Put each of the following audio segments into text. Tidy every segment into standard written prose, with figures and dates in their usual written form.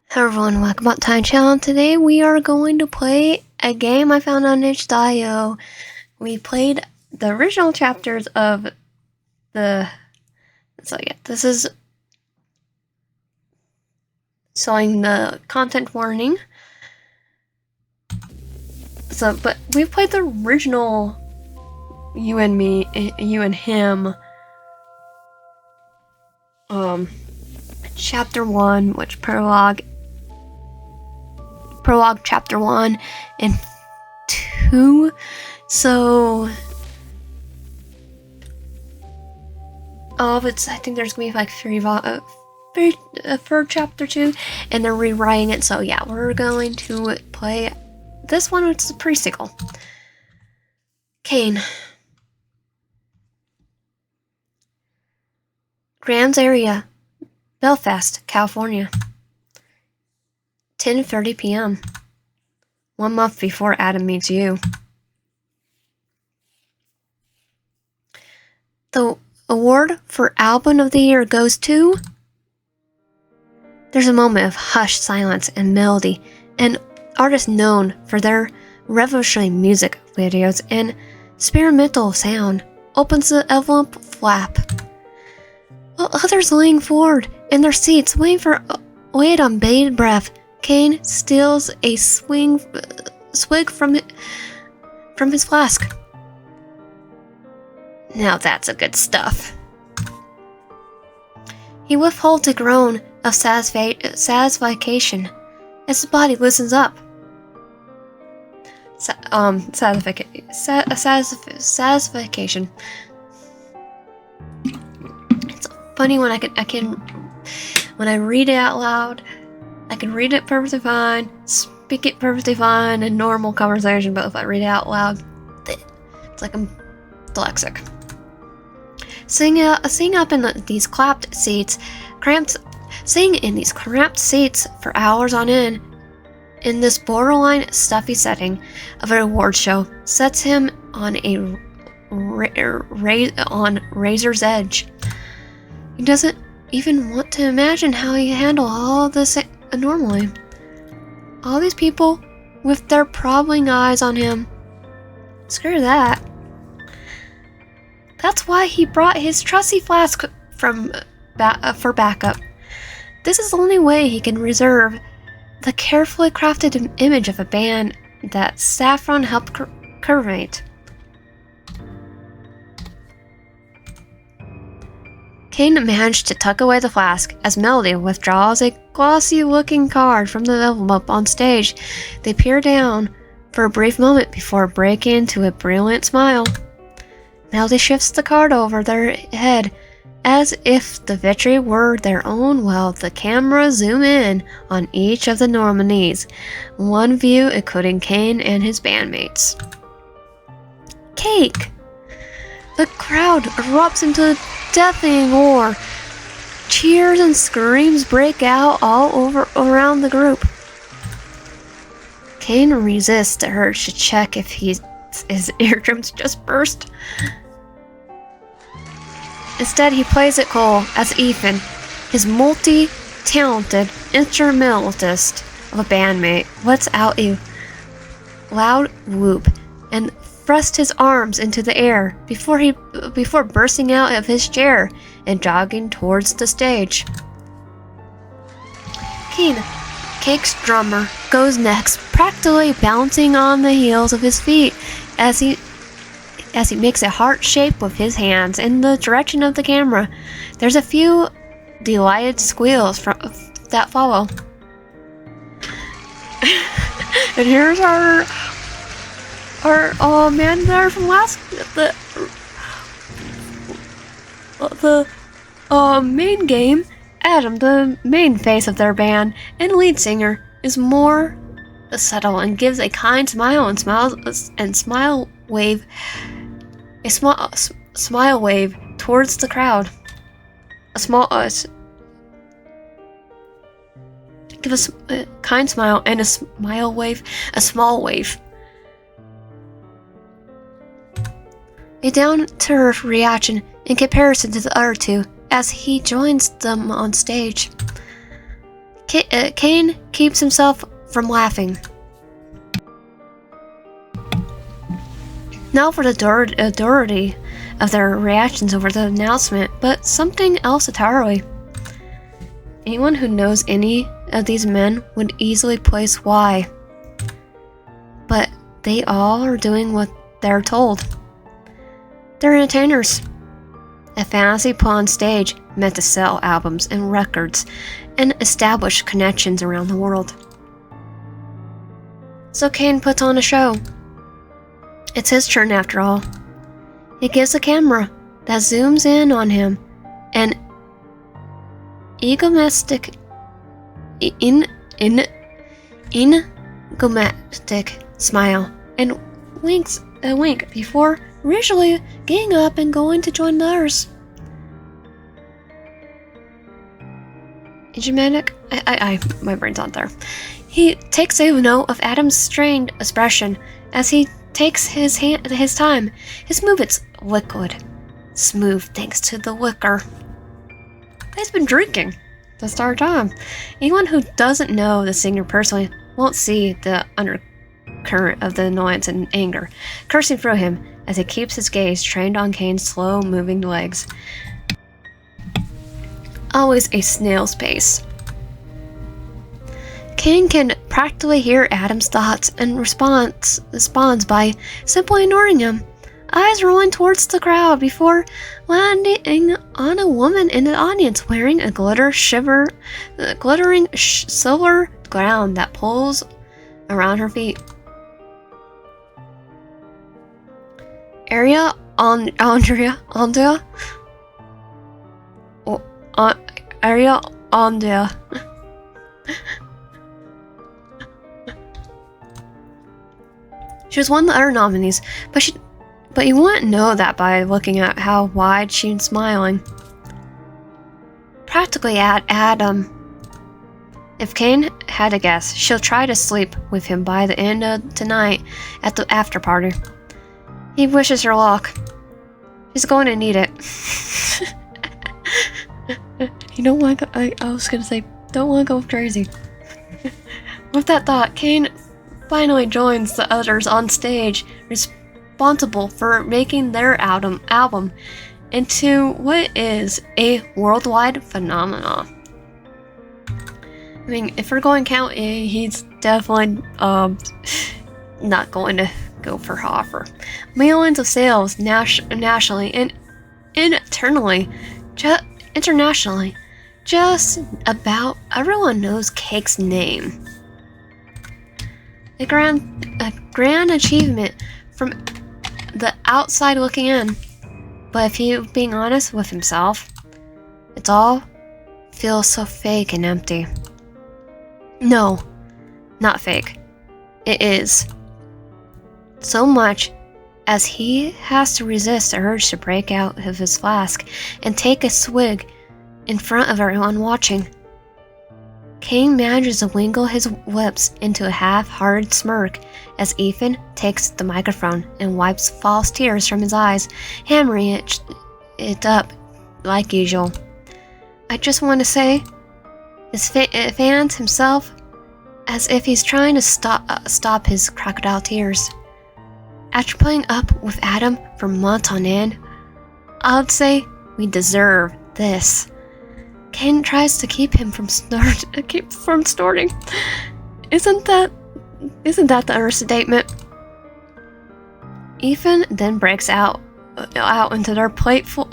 Hello everyone, welcome back to my channel. Today we are going to play a game I found on itch.io. We played the original chapters of this is showing the content warning. But we've played the original You and Him chapter 1, which prologue chapter 1 and 2. So I think there's gonna be like three for chapter 2, and they're rewriting it. So yeah, we're going to play this one, which is a pre-sequel. Cain. Grams area, Belfast, California. 10:30 p.m. 1 month before Adam meets you. The award for Album of the Year goes to... There's a moment of hushed silence and melody. An artist known for their revolutionary music videos and experimental sound opens the envelope flap. While others lean forward in their seats, waiting on bated breath, Cain steals a swig from his flask. Now that's a good stuff. He withholds a groan of satisfaction as his body loosens up. Satisfaction. It's funny when when I read it out loud. I can read it perfectly fine, speak it perfectly fine in normal conversation, but if I read it out loud, it's like I'm dyslexic. Sitting up in these cramped seats for hours on end, in this borderline stuffy setting of an award show, sets him on on razor's edge. He doesn't even want to imagine how he handle all this normally. All these people with their probing eyes on him. Screw that. That's why he brought his trusty flask for backup. This is the only way he can reserve the carefully crafted image of a band that Saffron helped curate. Cain managed to tuck away the flask as Melody withdraws a glossy-looking card from the envelope on stage. They peer down for a brief moment before breaking into a brilliant smile. Melody shifts the card over their head as if the victory were their own while the camera zoom in on each of the nominees. One view including Cain and his bandmates. Cake! The crowd erupts into deafening roar. Cheers and screams break out all around the group. Cain resists the urge to check if his eardrums just burst. Instead, he plays it cool as Ethan, his multi-talented instrumentalist of a bandmate, lets out a loud whoop and thrusts his arms into the air before bursting out of his chair and jogging towards the stage. Cain, Cake's drummer, goes next, practically bouncing on the heels of his feet as he makes a heart shape with his hands in the direction of the camera. There's a few delighted squeals that follow. And here's our man there from the main game. Adam, the main face of their band and lead singer, is more subtle and gives a kind smile and smile wave towards the crowd. Give us a kind smile and a small wave. A down-to-earth reaction in comparison to the other two as he joins them on stage. Cain keeps himself from laughing. Now for the durity of their reactions over the announcement, but something else entirely. Anyone who knows any of these men would easily place why. But they all are doing what they're told. They're entertainers. A fantasy put on stage meant to sell albums and records and establish connections around the world. So Cain puts on a show. It's his turn after all. He gives a camera that zooms in on him an egomistic smile and winks a wink before ritually getting up and going to join the others. Enigmatic? My brain's not there. He takes a note of Adam's strained expression as he takes his time. His movements liquid, smooth thanks to the liquor. He's been drinking the entire time. Anyone who doesn't know the singer personally won't see the undercurrent of the annoyance and anger coursing through him as he keeps his gaze trained on Cain's slow-moving legs. Always a snail's pace. Cain can practically hear Adam's thoughts and responds by simply ignoring him, eyes rolling towards the crowd before landing on a woman in the audience wearing a glittering silver gown that pulls around her feet. Andrea She was one of the other nominees, but you wouldn't know that by looking at how wide she's smiling. Practically at Adam. If Cain had to guess, she'll try to sleep with him by the end of tonight at the after party. He wishes her luck. He's going to need it. You know what? I was gonna say, don't want to go crazy. With that thought, Cain finally joins the others on stage, responsible for making their album into what is a worldwide phenomenon. I mean, if we're going to count, he's definitely not going to go for offer. Millions of sales nationally and internationally. Just about everyone knows Cake's name. A grand achievement from the outside looking in. But if he being honest with himself, it all feels so fake and empty. No, not fake. It is. So much as he has to resist the urge to break out of his flask and take a swig in front of everyone watching. Cain manages to wiggle his lips into a half-hearted smirk as Ethan takes the microphone and wipes false tears from his eyes, hammering it up like usual. I just want to say, his fans himself, as if he's trying to stop his crocodile tears. After playing up with Adam for months on end, I'd say we deserve this. Cain tries to keep him from snorting. Isn't that the understatement? Ethan then breaks out into a playful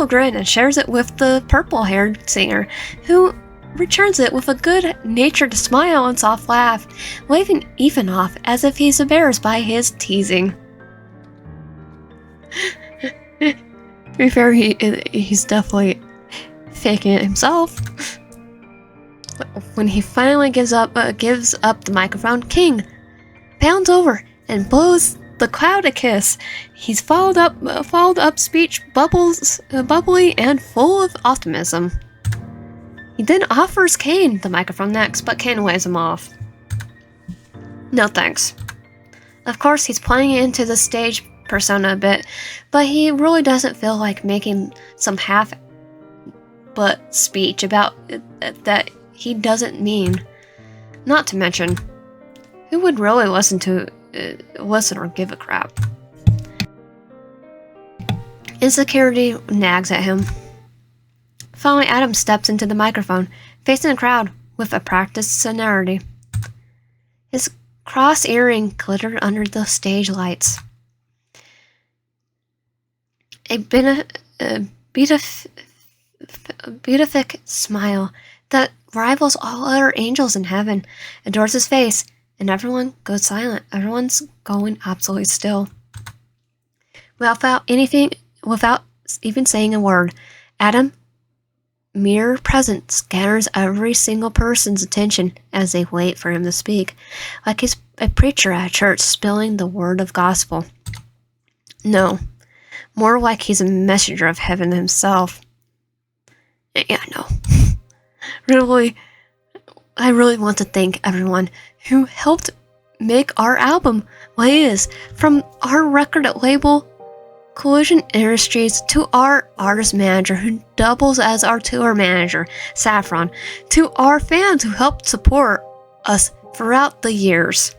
grin and shares it with the purple-haired singer, who returns it with a good-natured smile and soft laugh, waving Ethan off as if he's embarrassed by his teasing. To be fair, he's definitely faking it himself. When he finally gives up the microphone, King pounds over and blows the crowd a kiss. He's followed up speech bubbly and full of optimism. He then offers Cain the microphone next, but Cain waves him off. No thanks. Of course, he's playing it into the stage persona a bit, but he really doesn't feel like making some but speech about that he doesn't mean. Not to mention, who would really listen or give a crap? Insecurity nags at him. Finally, Adam steps into the microphone, facing the crowd with a practiced sonority. His cross earring glittered under the stage lights. A beatific smile that rivals all other angels in heaven adorns his face, and everyone goes silent. Everyone's going absolutely still. Without even saying a word, Adam, mere presence, scatters every single person's attention as they wait for him to speak, like he's a preacher at church spilling the word of gospel. No, more like he's a messenger of heaven himself. Yeah, no. I really want to thank everyone who helped make our album what it is, from our record label, Collision Industries, to our artist manager who doubles as our tour manager, Saffron, to our fans who helped support us throughout the years.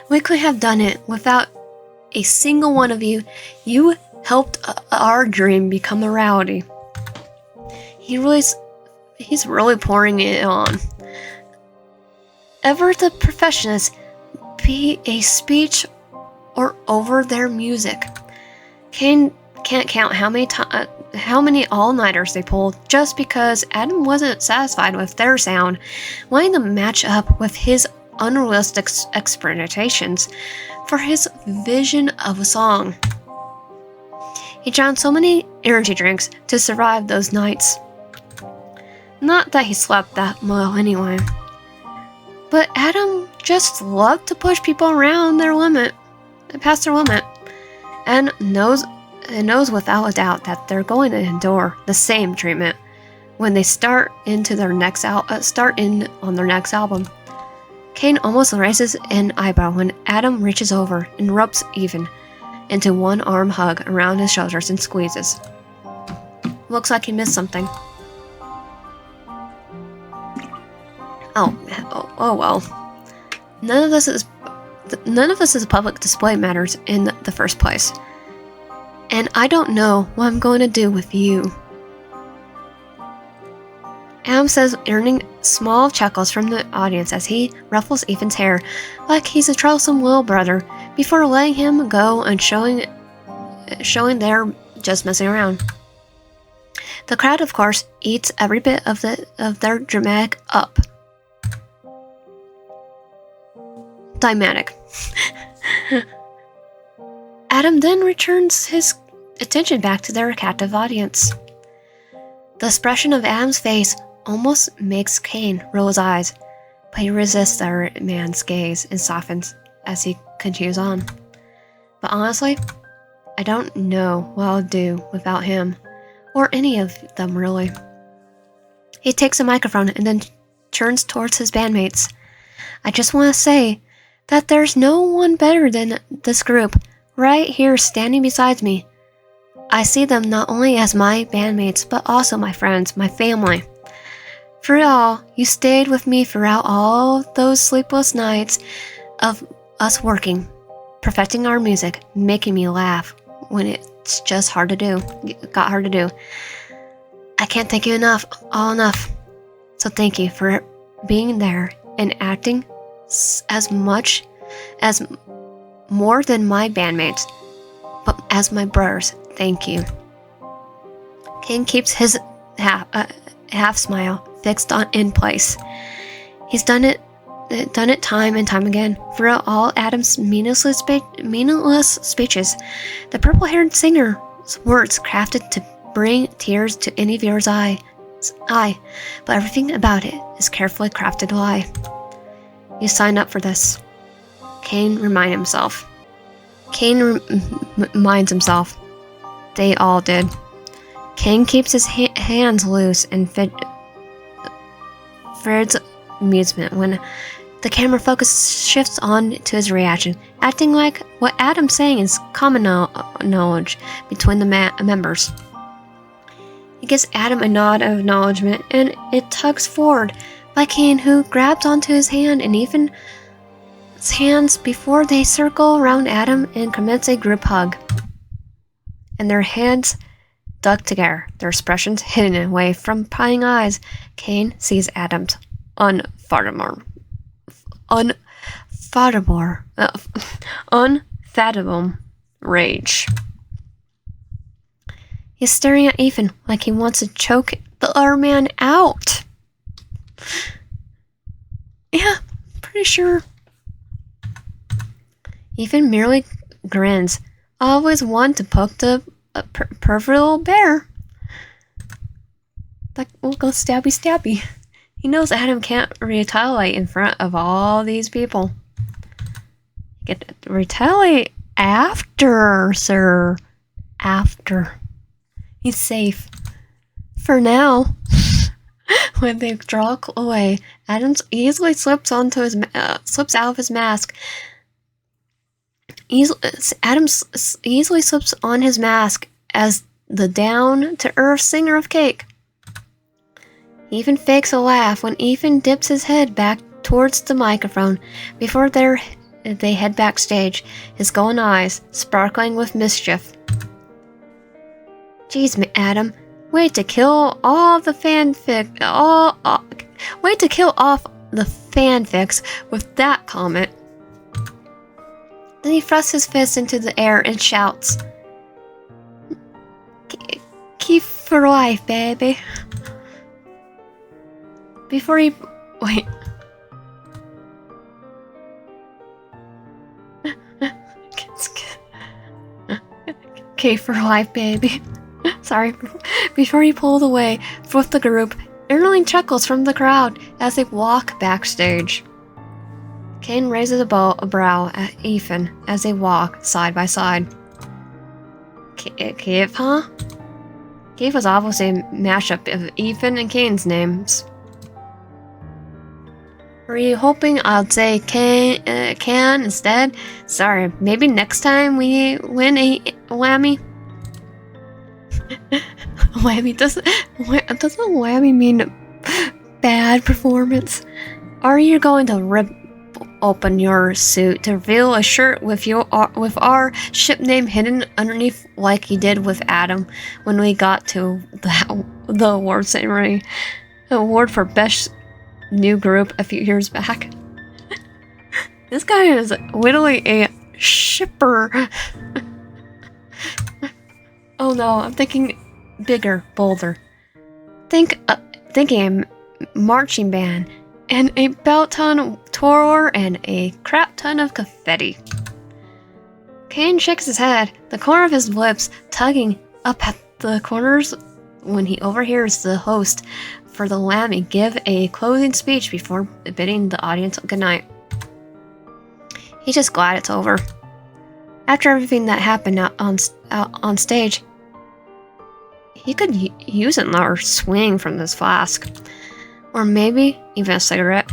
We could have done it without a single one of you. You helped our dream become a reality. He's really pouring it on. Ever the perfectionists, be a speech or over their music. Cain can't count how many all-nighters they pulled just because Adam wasn't satisfied with their sound, wanting to match up with his unrealistic expectations for his vision of a song. He drank so many energy drinks to survive those nights. Not that he slept that well anyway. But Adam just loved to push people around past their limit, and knows without a doubt that they're going to endure the same treatment when they start on their next album. Cain almost raises an eyebrow when Adam reaches over and rubs even into one arm hug around his shoulders and squeezes. Looks like he missed something. Oh well. None of this is public display matters in the first place. And I don't know what I'm going to do with you. Adam says, earning small chuckles from the audience as he ruffles Ethan's hair like he's a troublesome little brother, before letting him go and showing they're just messing around. The crowd, of course, eats every bit of their dramatic up. Dynamic. Adam then returns his attention back to their captive audience. The expression of Adam's face almost makes Cain roll his eyes, but he resists the man's gaze and softens as he continues on. But honestly, I don't know what I'll do without him, or any of them really. He takes a microphone and then turns towards his bandmates. I just want to say that there's no one better than this group right here standing beside me. I see them not only as my bandmates, but also my friends, my family. For it all, you stayed with me throughout all those sleepless nights of us working, perfecting our music, making me laugh when it's just hard to do. It got hard to do. I can't thank you enough, all enough. So thank you for being there and acting as much as more than my bandmates, but as my brothers. Thank you. Cain keeps his half smile fixed in place. He's done it time and time again. Throughout all Adam's meaningless speeches, the purple-haired singer's words crafted to bring tears to any viewer's eye, but everything about it is carefully crafted lie. You signed up for this. Cain reminds himself. They all did. Cain keeps his hands loose and Fred's amusement when the camera focus shifts on to his reaction, acting like what Adam's saying is common knowledge between the members. He gives Adam a nod of acknowledgement, and it tugs forward by Cain, who grabs onto his hand and even his hands before they circle around Adam and commence a group hug. And their hands dug together, their expressions hidden away from prying eyes. Cain sees Adam's unfathomable rage. He's staring at Ethan like he wants to choke the other man out. Yeah, pretty sure. Ethan merely grins. Always want to poke the pervert little bear. Like, we'll go stabby stabby. He knows Adam can't retaliate in front of all these people. You get to retaliate after, sir. After. He's safe. For now. When they draw away, Adams easily slips out of his mask. Adams easily slips on his mask as the down-to-earth singer of Cake. He even fakes a laugh when Ethan dips his head back towards the microphone before they head backstage, his golden eyes sparkling with mischief. Jeez, Adam, wait to kill all the wait to kill off the fanfics with that comment. Then he thrusts his fist into the air and shouts, "Keep for life, baby." Before he... Wait. Okay, for life, baby. Sorry. Before he pulled away with the group, Erling chuckles from the crowd as they walk backstage. Cain raises a brow at Ethan as they walk side by side. Cave, huh? Cave was obviously a mashup of Ethan and Cain's names. Were you hoping I'd say can instead? Sorry, maybe next time we win a whammy? Whammy doesn't whammy mean bad performance? Are you going to rip open your suit to reveal a shirt with our ship name hidden underneath like you did with Adam when we got to the award ceremony? Award for best new group a few years back. This guy is literally a shipper. Oh no, I'm thinking bigger, bolder. Thinking a marching band and a belt ton tour and a crap ton of confetti. Cain shakes his head, the corner of his lips tugging up at the corners when he overhears the host for the Lammy give a closing speech before bidding the audience goodnight. He's just glad it's over. After everything that happened out on stage, he could use another swing from this flask. Or maybe even a cigarette.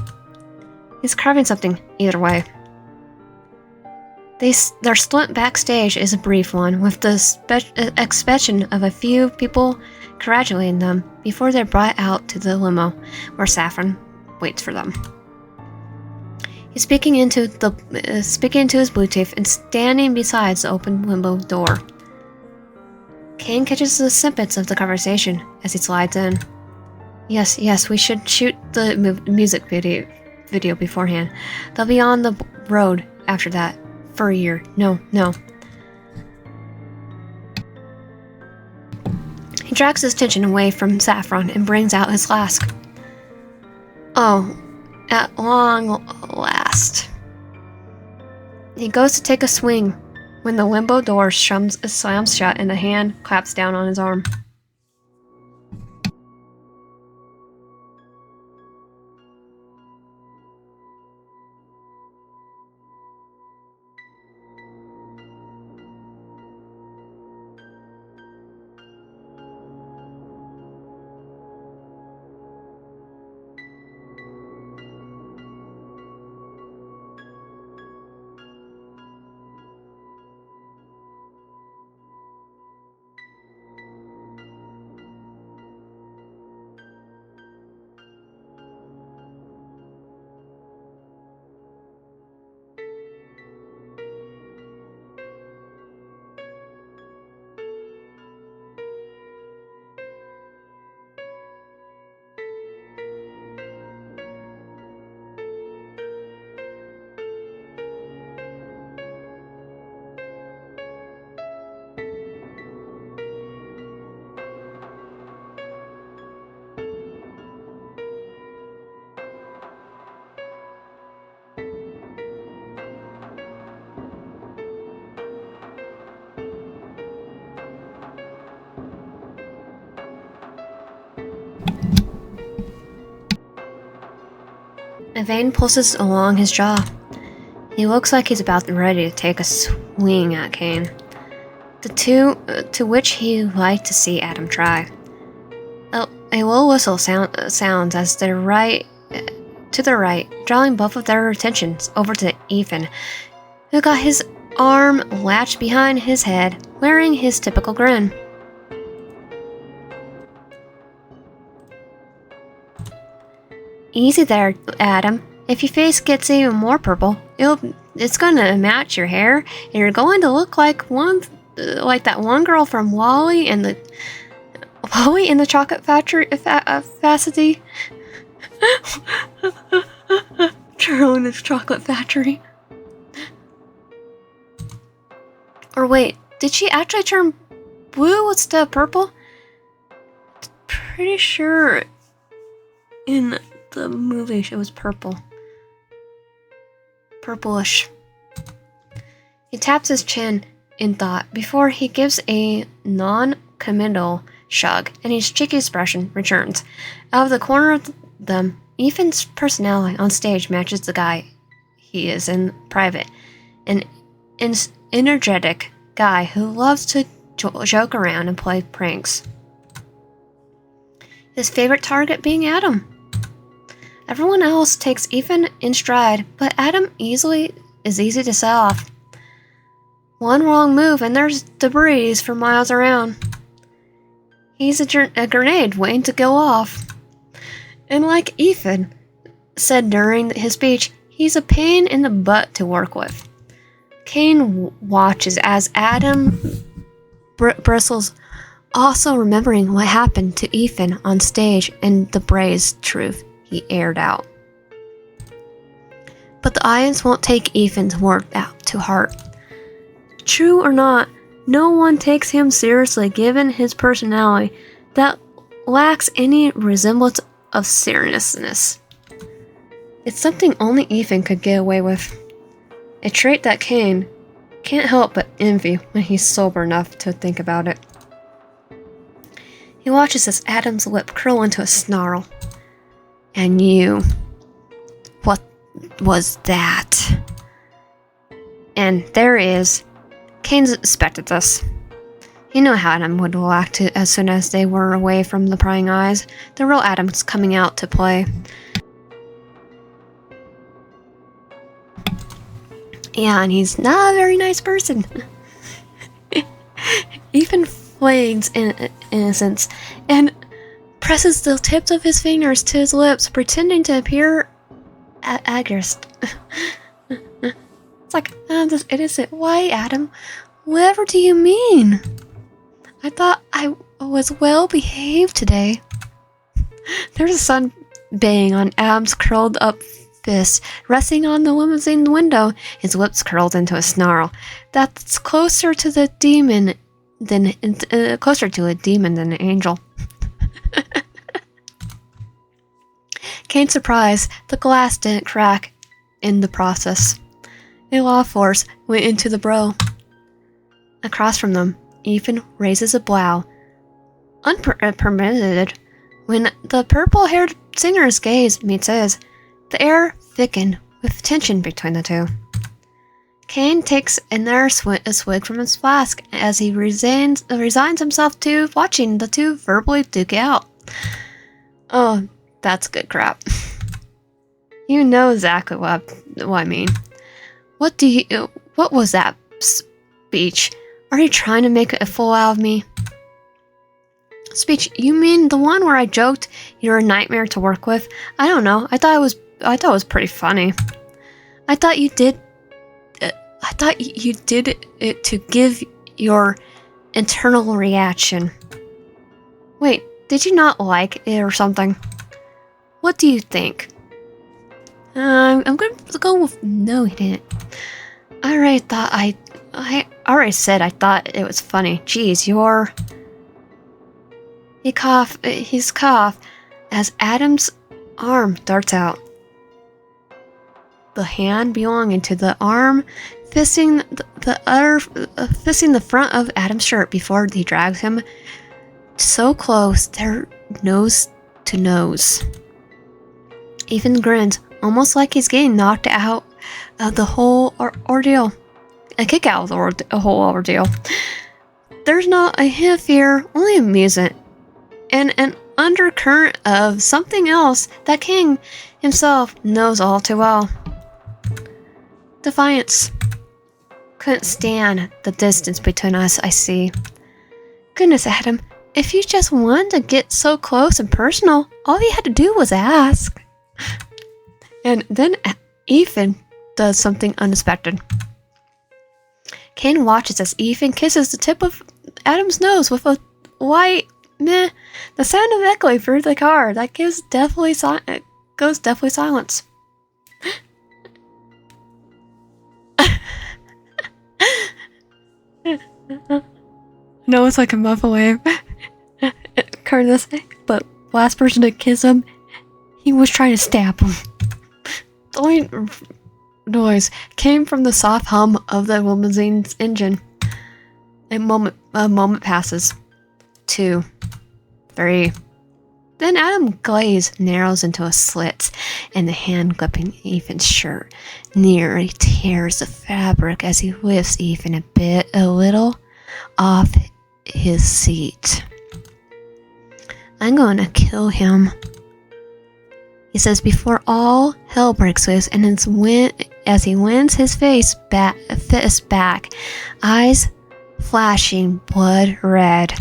He's carving something, either way. Their stint backstage is a brief one, with the exception of a few people congratulating them before they're brought out to the limo, where Saffron waits for them. He's speaking into his Bluetooth and standing beside the open limo door. Cain catches the snippets of the conversation as he slides in. Yes, we should shoot the music video beforehand. They'll be on the road after that for a year. No. He drags his attention away from Saffron and brings out his flask. Oh, at long last. He goes to take a swing when the limbo door slams shut and a hand claps down on his arm. A vein pulses along his jaw. He looks like he's about ready to take a swing at Cain. The two to which he liked to see Adam try. A low whistle sounds as to the right, drawing both of their attentions over to Ethan, who got his arm latched behind his head, wearing his typical grin. Easy there, Adam. If your face gets even more purple, it's gonna match your hair, and you're going to look like that one girl from Wally in the Chocolate Factory. Charlie in the Chocolate Factory. Or wait, did she actually turn blue instead of purple? Pretty sure in the movie it was purple. Purplish. He taps his chin in thought before he gives a non-committal shrug, and his cheeky expression returns. Out of the corner of them, Ethan's personality on stage matches the guy he is in private. An energetic guy who loves to joke around and play pranks. His favorite target being Adam. Everyone else takes Ethan in stride, but Adam is easy to set off. One wrong move and there's debris for miles around. He's a grenade waiting to go off. And like Ethan said during his speech, he's a pain in the butt to work with. Cain watches as Adam bristles, also remembering what happened to Ethan on stage and the brazen truth he aired out. But the audience won't take Ethan's word out to heart. True or not, no one takes him seriously given his personality that lacks any resemblance of seriousness. It's something only Ethan could get away with. A trait that Cain can't help but envy when he's sober enough to think about it. He watches as Adam's lip curl into a snarl. And you, what was that? And there is. Cain expected this. He knew how Adam would react as soon as they were away from the prying eyes. The real Adam's coming out to play. Yeah, and he's not a very nice person. Ethan feigns innocence and presses the tips of his fingers to his lips, pretending to appear aggressed. It's like, I'm just innocent. Why, Adam? Whatever do you mean? I thought I was well behaved today. There's a sunbeam on Adam's curled up fist, resting on the limousine window. His lips curled into a snarl. That's closer to a demon than an angel. Cain's surprise, the glass didn't crack in the process. A lot of force went into the bro. Across from them, Ethan raises a brow, unpermitted, when the purple-haired singer's gaze meets his. The air thickened with tension between the two. Cain takes another swig from his flask as he resigns himself to watching the two verbally duke it out. Oh, that's good crap. You know exactly what I mean. What was that speech? Are you trying to make a fool out of me? Speech? You mean the one where I joked you're a nightmare to work with? I don't know. I thought it was pretty funny. I thought you did it to give your internal reaction. Wait, did you not like it or something? What do you think? I'm gonna go with no, he didn't. I already said I thought it was funny. Geez, he's coughed as Adam's arm darts out. The hand belonging to the arm fisting the front of Adam's shirt before he drags him so close they're nose to nose. Ethan grins almost like he's getting knocked out of the whole ordeal. A kick out of the whole ordeal. There's not a hint of fear, only amusement, and an undercurrent of something else that King himself knows all too well. Defiance. Couldn't stand the distance between us, I see. Goodness, Adam, if you just wanted to get so close and personal, all you had to do was ask. And then Ethan does something unexpected. Cain watches as Ethan kisses the tip of Adam's nose with a white meh. The sound of echoing through the car. That goes definitely silence. No, it's like a muffle wave. Curtis, but last person to kiss him, he was trying to stab him. The only noise came from the soft hum of the limousine's engine. A moment passes. 2, 3. Then Adam's gaze narrows into a slit, and the hand gripping Ethan's shirt nearly tears the fabric as he lifts Ethan a little off his seat. I'm going to kill him, he says before all hell breaks loose, and as he wins his fist back, eyes flashing blood red.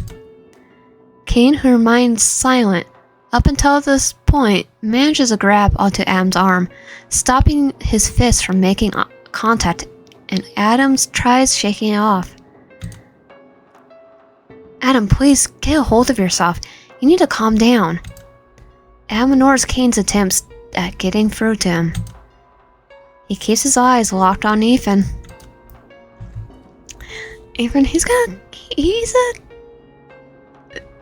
Cain, who remains silent up until this point, manages a grab onto Adam's arm, stopping his fist from making contact, and Adams tries shaking it off. Adam, please get a hold of yourself. You need to calm down. Adam ignores Cain's attempts at getting through to him. He keeps his eyes locked on Ethan. Ethan,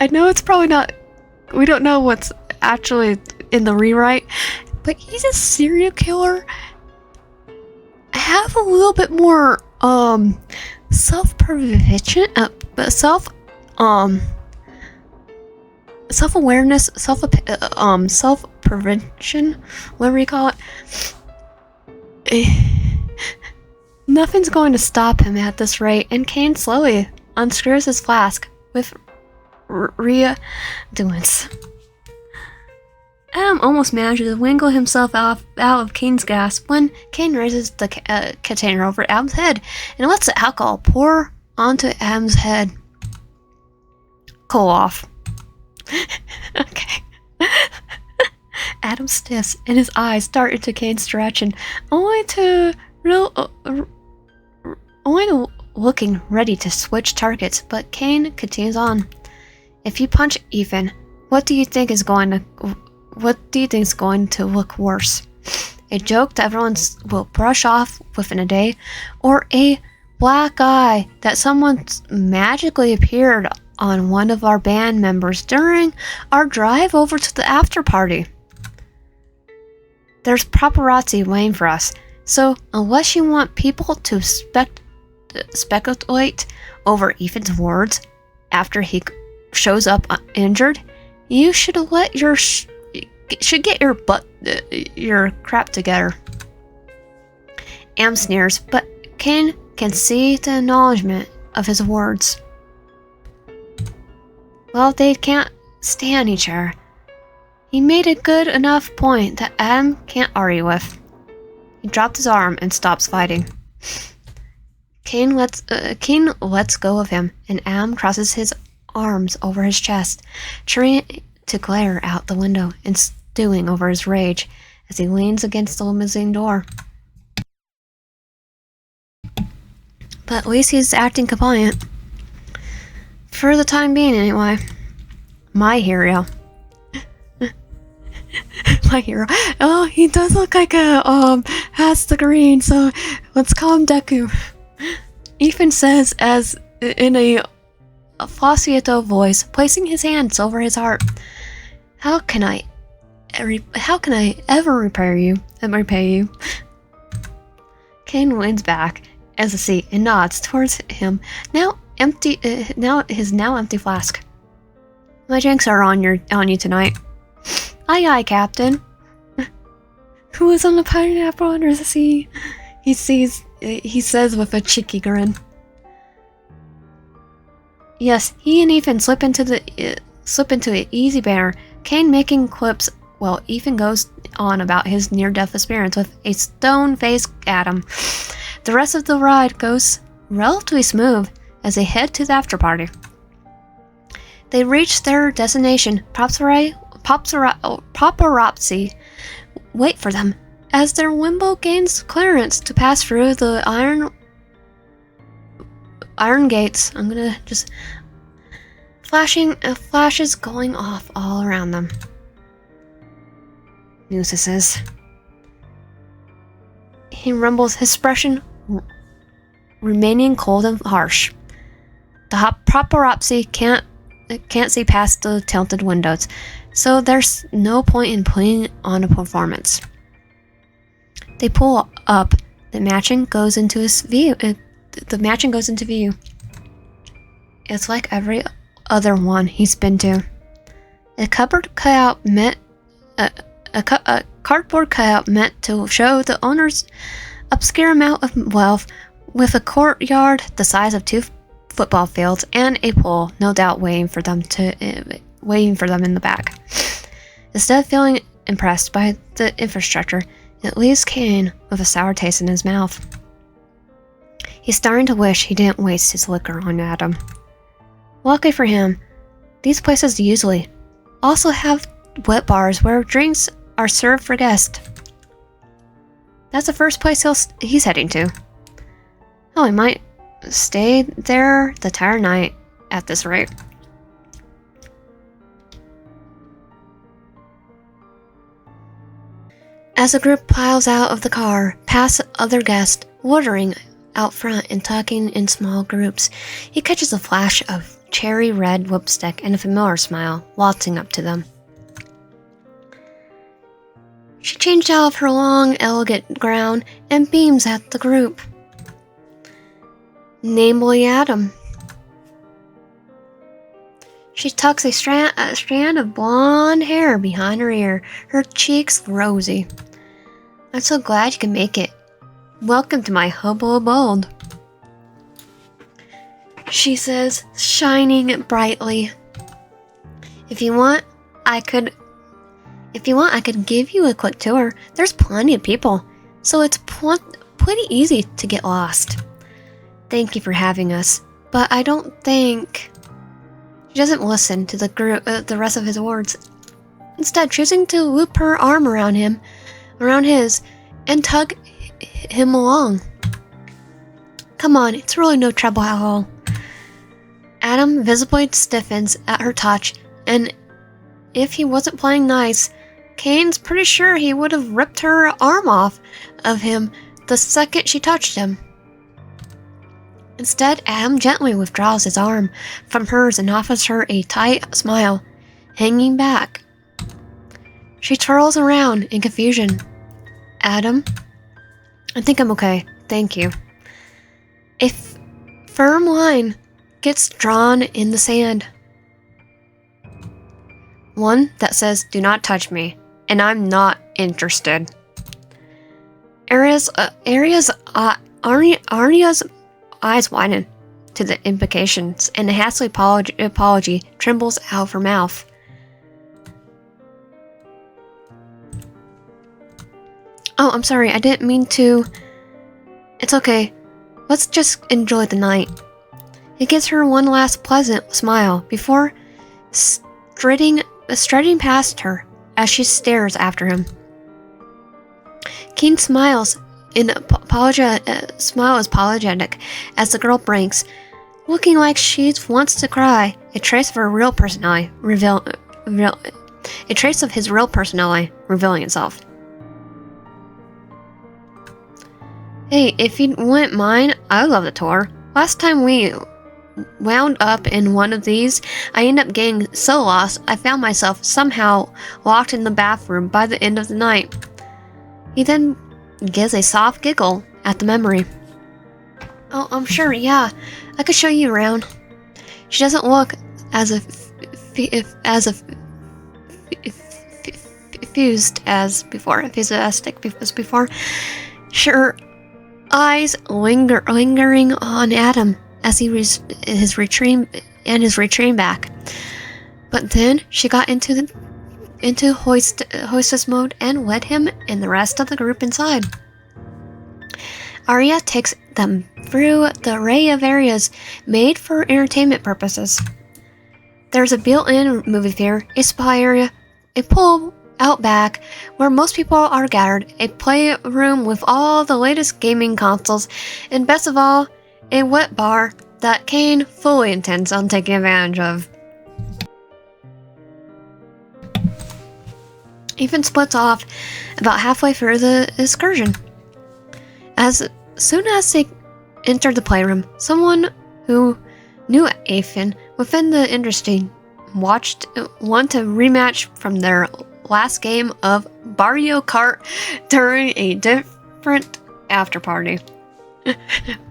I know it's probably not, we don't know what's actually in the rewrite, but he's a serial killer. Have a little bit more, self-prevention, self-awareness, self-prevention, whatever you call it. Nothing's going to stop him at this rate, and Cain slowly unscrews his flask with readouance. Adam almost manages to wiggle himself out of Cain's grasp when Cain raises the container over Adam's head and lets the alcohol pour onto Adam's head. Cool off. Okay. Adam stiffs and his eyes dart into Cain's direction, only looking ready to switch targets, but Cain continues on. If you punch Ethan, what do you think is going to look worse? A joke that everyone will brush off within a day, or a black eye that someone magically appeared on one of our band members during our drive over to the after party? There's paparazzi waiting for us, so unless you want people to speculate over Ethan's words after he shows up injured, you should get your crap together. Am sneers, but Cain can see the acknowledgement of his words. Well, they can't stand each other. He made a good enough point that Adam can't argue with. He dropped his arm and stops fighting. Cain lets go of him, and Adam crosses his arms over his chest, trying to glare out the window and stewing over his rage as he leans against the limousine door. But at least he's acting compliant. For the time being, anyway. My hero. My hero. Oh, he does look like has the green, so let's call him Deku. Ethan says as in a falsetto voice, placing his hands over his heart. How can I ever repay you? Cain leans back as a seat and nods towards him. Now his empty flask. My drinks are on you tonight. Aye, aye, Captain. Who is on the pineapple under the sea? He says with a cheeky grin. Yes, he and Ethan slip into an easy banner. Cain making quips while Ethan goes on about his near-death experience with a stone-faced Adam. The rest of the ride goes relatively smooth as they head to the after-party. They reach their destination. Paparazzi wait for them as their Wimbo gains clearance to pass through the iron gates. I'm gonna just flashes going off all around them. Musa says. He rumbles, his expression remaining cold and harsh. The paparazzi can't see past the tilted windows, so there's no point in putting on a performance. They pull up. The matching goes into view. It's like every other one he's been to. A cardboard cutout meant to show the owner's obscure amount of wealth, with a courtyard the size of 2 football fields and a pool, no doubt waiting for them in the back. Instead of feeling impressed by the infrastructure, it leaves Cain with a sour taste in his mouth. He's starting to wish he didn't waste his liquor on Adam. Lucky for him, these places usually also have wet bars where drinks are served for guests. That's the first place he's heading to. Oh, he might stay there the entire night at this rate. As the group piles out of the car, past other guests loitering out front and talking in small groups, he catches a flash of cherry red lipstick and a familiar smile waltzing up to them. She changed out of her long, elegant gown and beams at the group. Namely Adam. She tucks a strand of blonde hair behind her ear, her cheeks rosy. I'm so glad you can make it. Welcome to my humble abode, she says, shining brightly. If you want, I could give you a quick tour. There's plenty of people, so it's pretty easy to get lost. Thank you for having us, but I don't think... She doesn't listen to the rest of his words, instead choosing to loop her arm around his, and tug him along. Come on, it's really no trouble at all. Adam visibly stiffens at her touch, and if he wasn't playing nice, Cain's pretty sure he would have ripped her arm off of him the second she touched him. Instead, Adam gently withdraws his arm from hers and offers her a tight smile, hanging back. She twirls around in confusion. Adam? I think I'm okay, thank you. A firm line gets drawn in the sand. One that says, "Do not touch me," and I'm not interested. Arya's eyes widen to the implications, and a hasty apology trembles out of her mouth. Oh, I'm sorry, I didn't mean to... It's okay. Let's just enjoy the night. He gives her one last pleasant smile before striding past her as she stares after him. Cain smiles is apologetic as the girl blinks, looking like she wants to cry. A trace of his real personality revealing itself. Hey, if you wouldn't mind, I love the tour. Last time we wound up in one of these, I ended up getting so lost I found myself somehow locked in the bathroom by the end of the night. He then gives a soft giggle at the memory. Oh, I'm sure, yeah. I could show you around. She doesn't look enthusiastic as before. Her eyes lingering on Adam as his retreating back. But then she got into hostess mode and led him and the rest of the group inside. Arya takes them through the array of areas made for entertainment purposes. There's a built-in movie theater, a spa area, a pool out back where most people are gathered, a playroom with all the latest gaming consoles, and best of all, a wet bar that Cain fully intends on taking advantage of. Even splits off about halfway through the excursion. As soon as they entered the playroom, someone who knew Ethan within the industry want a rematch from their last game of Mario Kart during a different after party.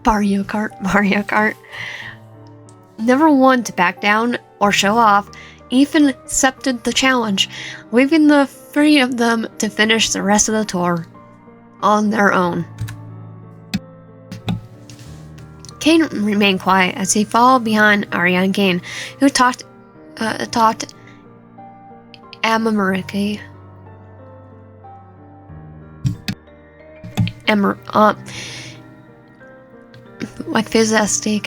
Mario Kart. Never one to back down or show off, Ethan accepted the challenge, leaving the three of them to finish the rest of the tour on their own. Cain remained quiet as he followed behind Arya and Cain, who talked American. Like physicistic,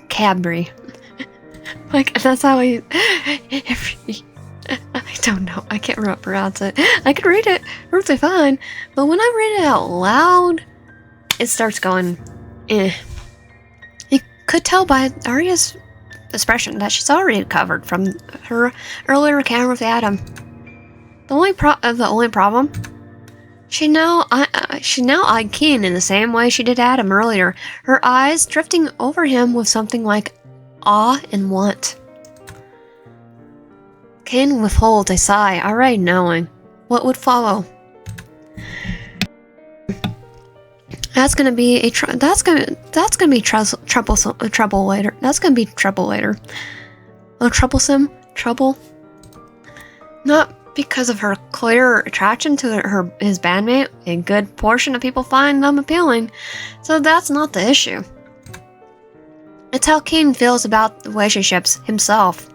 Cabri. Like, that's how I don't know. I can't pronounce it. I could read it perfectly fine, but when I read it out loud, it starts going, eh. You could tell by Arya's expression that she's already recovered from her earlier encounter with Adam. The only problem, she now eyed Cain in the same way she did Adam earlier, her eyes drifting over him with something like awe and want. Cain withholds a sigh, already knowing what would follow. That's gonna be trouble later. That's gonna be trouble later. Oh, trouble. Not because of her clear attraction to his bandmate. A good portion of people find them appealing, so that's not the issue. It's how Cain feels about relationships himself.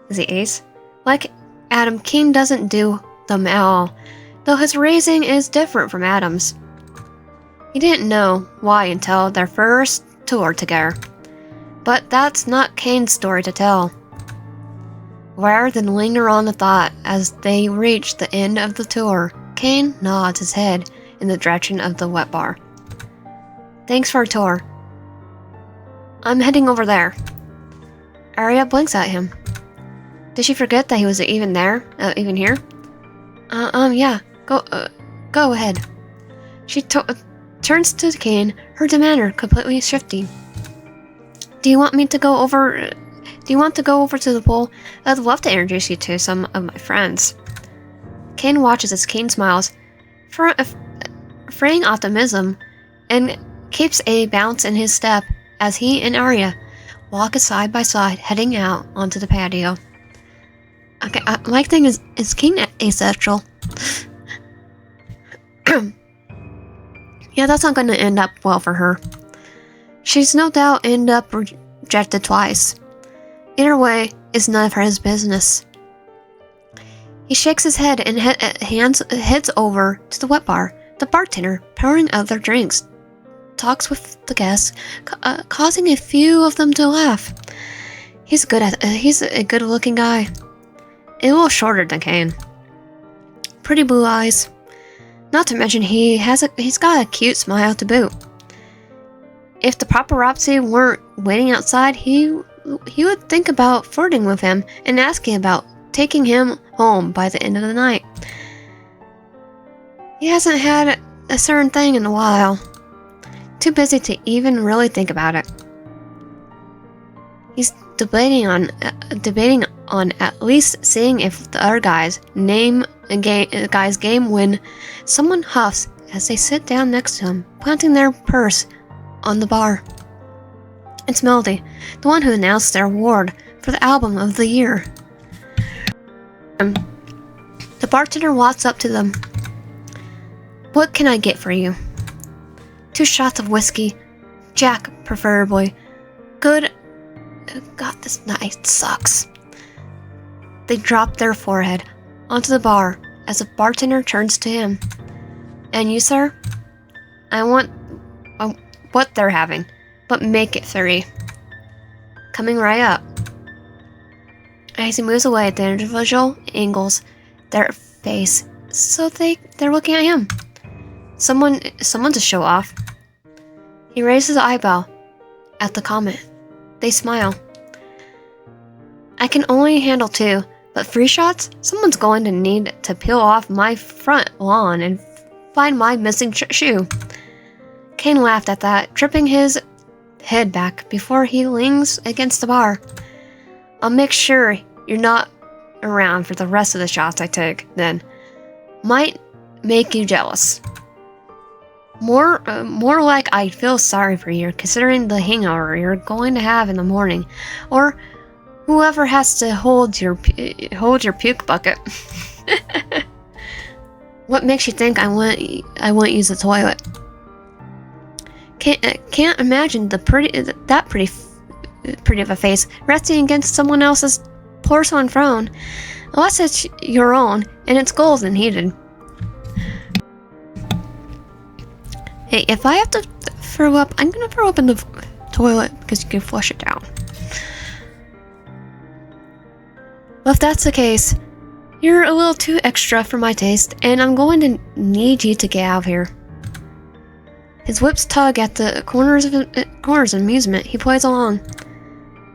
Is he ace? Like Adam, Cain doesn't do them at all, though his raising is different from Adam's. He didn't know why until their first tour together. But that's not Cain's story to tell. Rather than linger on the thought as they reach the end of the tour, Cain nods his head in the direction of the wet bar. Thanks for a tour. I'm heading over there. Arya blinks at him. Did she forget that he was even there? Even here? Yeah. Go ahead. She turns to Cain, her demeanor completely shifting. Do you want to go over to the pool? I'd love to introduce you to some of my friends. Cain watches as Cain smiles, fraying optimism, and keeps a bounce in his step as he and Arya walk side by side, heading out onto the patio. Okay, my thing is Cain asexual? Yeah, that's not going to end up well for her. She's no doubt end up rejected twice. Either way, it's none of his business. He shakes his head and heads over to the wet bar. The bartender, pouring out their drinks, talks with the guests, causing a few of them to laugh. He's a good-looking guy. A little shorter than Cain. Pretty blue eyes. Not to mention he's got a cute smile to boot. If the paparazzi weren't waiting outside, he would think about flirting with him and asking about taking him home by the end of the night. He hasn't had a certain thing in a while. Too busy to even really think about it. He's debating on at least seeing if the other guy's game when someone huffs as they sit down next to him, planting their purse on the bar. It's Melody, the one who announced their award for the album of the year. The bartender walks up to them. "What can I get for you?" "2 shots of whiskey. Jack, preferably. Good. God, this night sucks." They drop their forehead onto the bar as the bartender turns to him. "And you, sir?" "I want what they're having, but make it 3. "Coming right up." As he moves away, the individual angles their face so they're looking at him. Someone to show off. He raises an eyebrow at the comment. They smile. "I can only handle 2, but 3 shots? Someone's going to need to peel off my front lawn and find my missing shoe." Cain laughed at that, tripping his head back before he leans against the bar. "I'll make sure you're not around for the rest of the shots I take, then. Might make you jealous. More like I feel sorry for you, considering the hangover you're going to have in the morning, or whoever has to hold your puke bucket." "What makes you think I won't use the toilet?" Can't imagine that pretty of a face resting against someone else's porcelain throne, unless it's your own and it's gold and heated. Hey, if I have to throw up, I'm gonna throw up in the toilet because you can flush it down. Well, if that's the case, you're a little too extra for my taste, and I'm going to need you to get out of here. His whips tug at the corners of amusement. He plays along.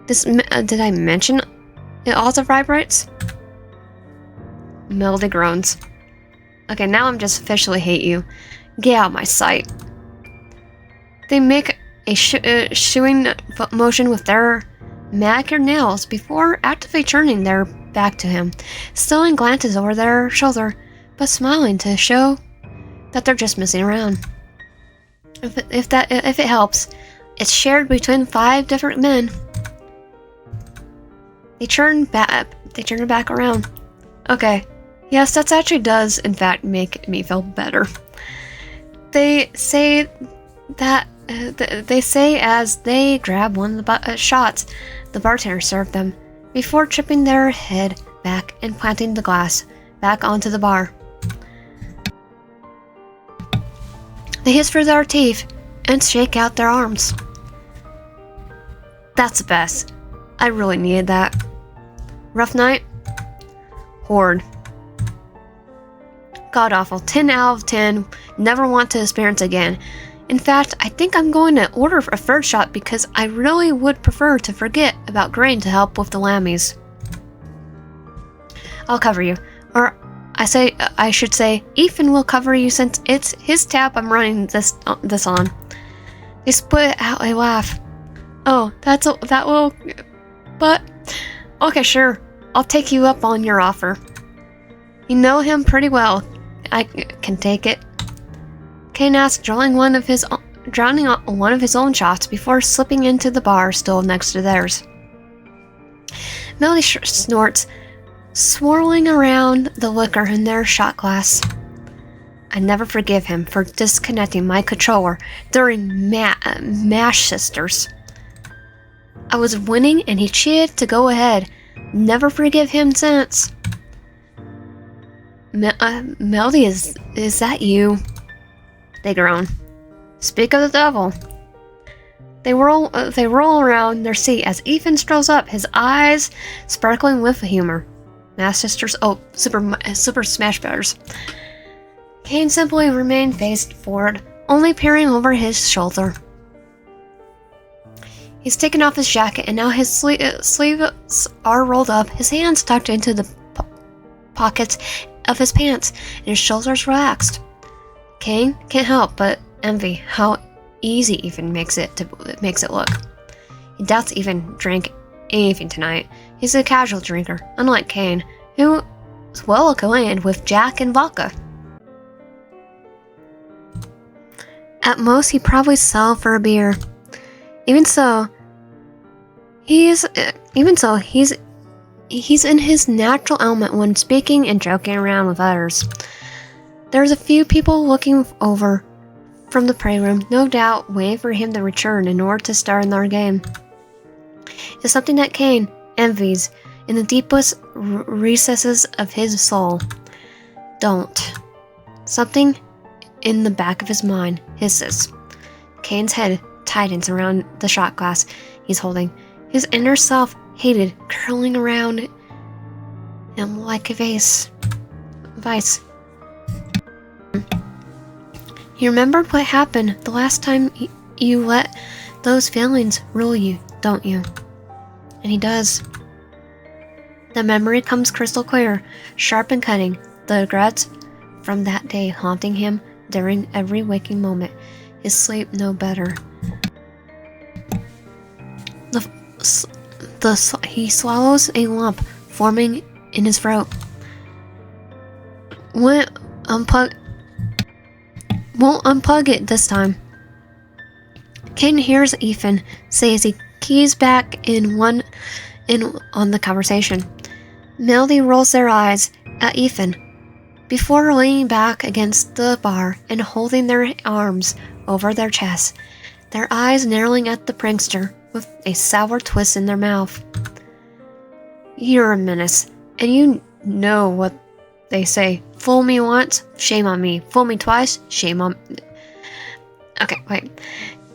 Did I mention it also vibrates? Melody groans. "Okay, now I'm just officially hate you. Get out of my sight." They make a shooing motion with their manicured nails before actively turning their back to him, stealing glances over their shoulder, but smiling to show that they're just messing around. If it helps, it's shared between 5 different men. They turn it back around. Okay, yes, that actually does in fact make me feel better. They say as they grab one of the shots the bartender served them, before tripping their head back and planting the glass back onto the bar. They hiss through their teeth and shake out their arms. "That's the best. I really needed that. Rough night?" "Horde. God awful. 10 out of 10. Never want to experience again. In fact, I think I'm going to order a 3rd shot because I really would prefer to forget about grain to help with the lammies." "I'll cover you. Or I should say, Ethan will cover you since it's his tab I'm running this on." They split out a laugh. "Oh, that will... But... Okay, sure. I'll take you up on your offer. You know him pretty well. I can take it." Cain asked, drowning one of his own shots before slipping into the bar stool next to theirs. Melody snorts, swirling around the liquor in their shot glass. "I never forgive him for disconnecting my controller during Mash Sisters. I was winning and he cheated to go ahead. Never forgive him since." Melody, is that you?" They groan. "Speak of the devil." They roll around their seat as Ethan strolls up, his eyes sparkling with humor. Mass Sisters, Super Smash Brothers. Cain simply remained faced forward, only peering over his shoulder. He's taken off his jacket, and now his sleeves are rolled up, his hands tucked into the pockets of his pants, and his shoulders relaxed. Cain can't help but envy how easy Ethan makes it look. He doubts Ethan drank anything tonight. He's a casual drinker, unlike Cain, who is well acquainted with Jack and vodka. At most, he'd probably sell for a beer. Even so, Even so, he's in his natural element when speaking and joking around with others. There's a few people looking over from the playroom, no doubt waiting for him to return in order to start another game. It's something that Cain envies in the deepest recesses of his soul. Don't. Something in the back of his mind hisses. Cain's head tightens around the shot glass he's holding. His inner self hated, curling around him like a vice. You remembered what happened the last time you let those feelings rule you, don't you? And he does. The memory comes crystal clear, sharp and cutting, the regrets from that day haunting him during every waking moment, his sleep no better. He swallows a lump forming in his throat. Won't unplug it this time. Cain hears Ethan say as he keys back in on the conversation. Melody rolls their eyes at Ethan before leaning back against the bar and holding their arms over their chests, their eyes narrowing at the prankster with a sour twist in their mouth. You're a menace, and you know what they say. Fool me once, shame on me. Fool me twice, shame on... Okay, wait.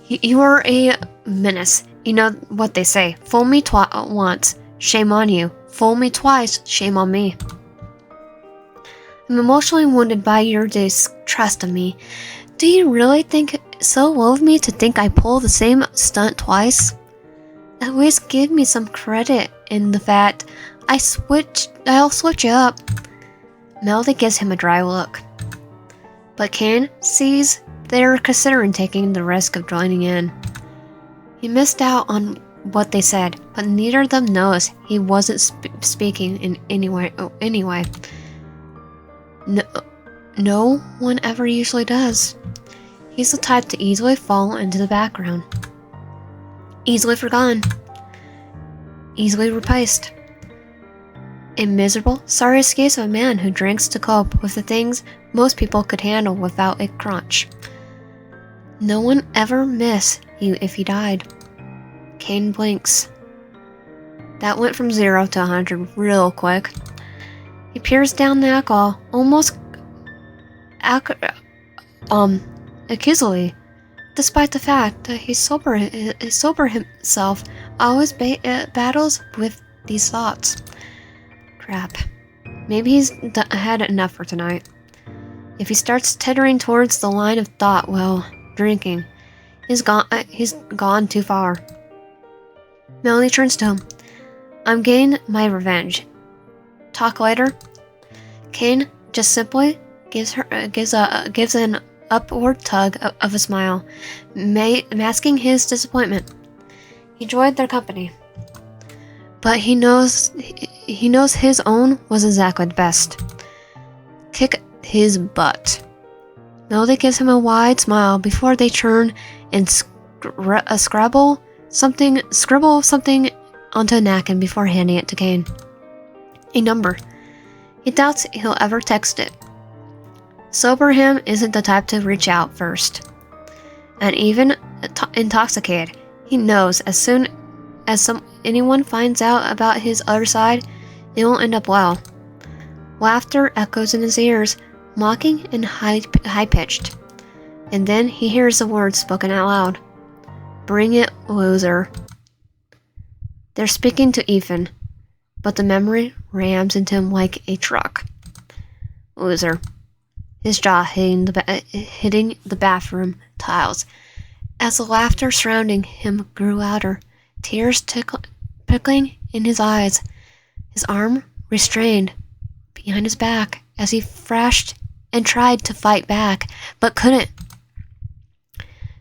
You are a menace. You know what they say. Fool me once, shame on you. Fool me twice, shame on me. I'm emotionally wounded by your distrust of me. Do you really think so low of me to think I pull the same stunt twice? At least give me some credit in the fact I'll switch you up. Melody gives him a dry look. But Cain sees they're considering taking the risk of joining in. He missed out on what they said, but neither of them knows he wasn't speaking in any way. No one ever usually does. He's the type to easily fall into the background. Easily forgotten. Easily replaced. A miserable, sorry excuse of a man who drinks to cope with the things most people could handle without a crunch. No one ever miss you if you died. Cain blinks. That went from 0 to 100 real quick. He peers down the alcohol, almost accusingly, despite the fact that he's sober himself always battles with these thoughts. Crap. Maybe he's had enough for tonight. If he starts teetering towards the line of thought while drinking, he's gone too far. Melanie turns to him. I'm getting my revenge. Talk later. Cain just simply gives an upward tug of a smile, masking his disappointment. He enjoyed their company, but he knows his own was exactly the best. Kick his butt. Melody gives him a wide smile before they turn and scribble something onto a napkin before handing it to Cain. A number. He doubts he'll ever text it. Sober him isn't the type to reach out first. And even intoxicated, he knows as soon as anyone finds out about his other side, it won't end up well. Laughter echoes in his ears, mocking and high-pitched. And then he hears the words spoken out loud. Bring it, loser. They're speaking to Ethan, but the memory rams into him like a truck. Loser. His jaw hitting the bathroom tiles. As the laughter surrounding him grew louder, tears trickling in his eyes, his arm restrained behind his back as he thrashed and tried to fight back, but couldn't.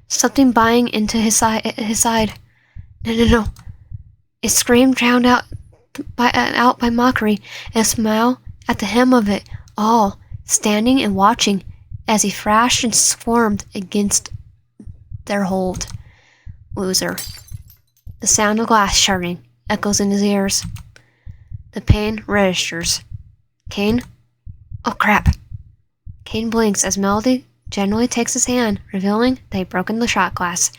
Something biting into his side. No. A scream drowned out by mockery, and a smile at the hem of it all, standing and watching as he thrashed and squirmed against their hold. Loser. The sound of glass shattering echoes in his ears. The pain registers. Cain? Oh crap. Cain blinks as Melody generally takes his hand, revealing that he'd broken the shot glass,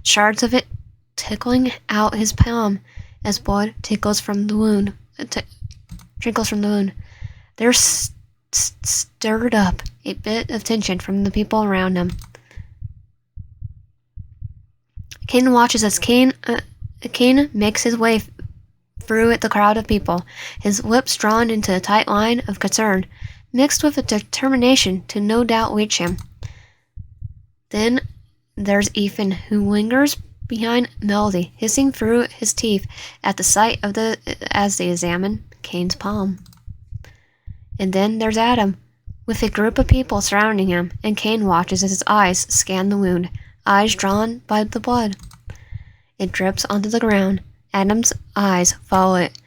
shards of it tickling out his palm as blood trickles from the wound. There's stirred up a bit of tension from the people around him. Cain watches as Cain makes his way through the crowd of people, his lips drawn into a tight line of concern, mixed with a determination to no doubt reach him. Then there's Ethan, who lingers behind Melody, hissing through his teeth at the sight of as they examine Cain's palm. And then there's Adam, with a group of people surrounding him, and Cain watches as his eyes scan the wound, eyes drawn by the blood. It drips onto the ground. Adam's eyes follow it,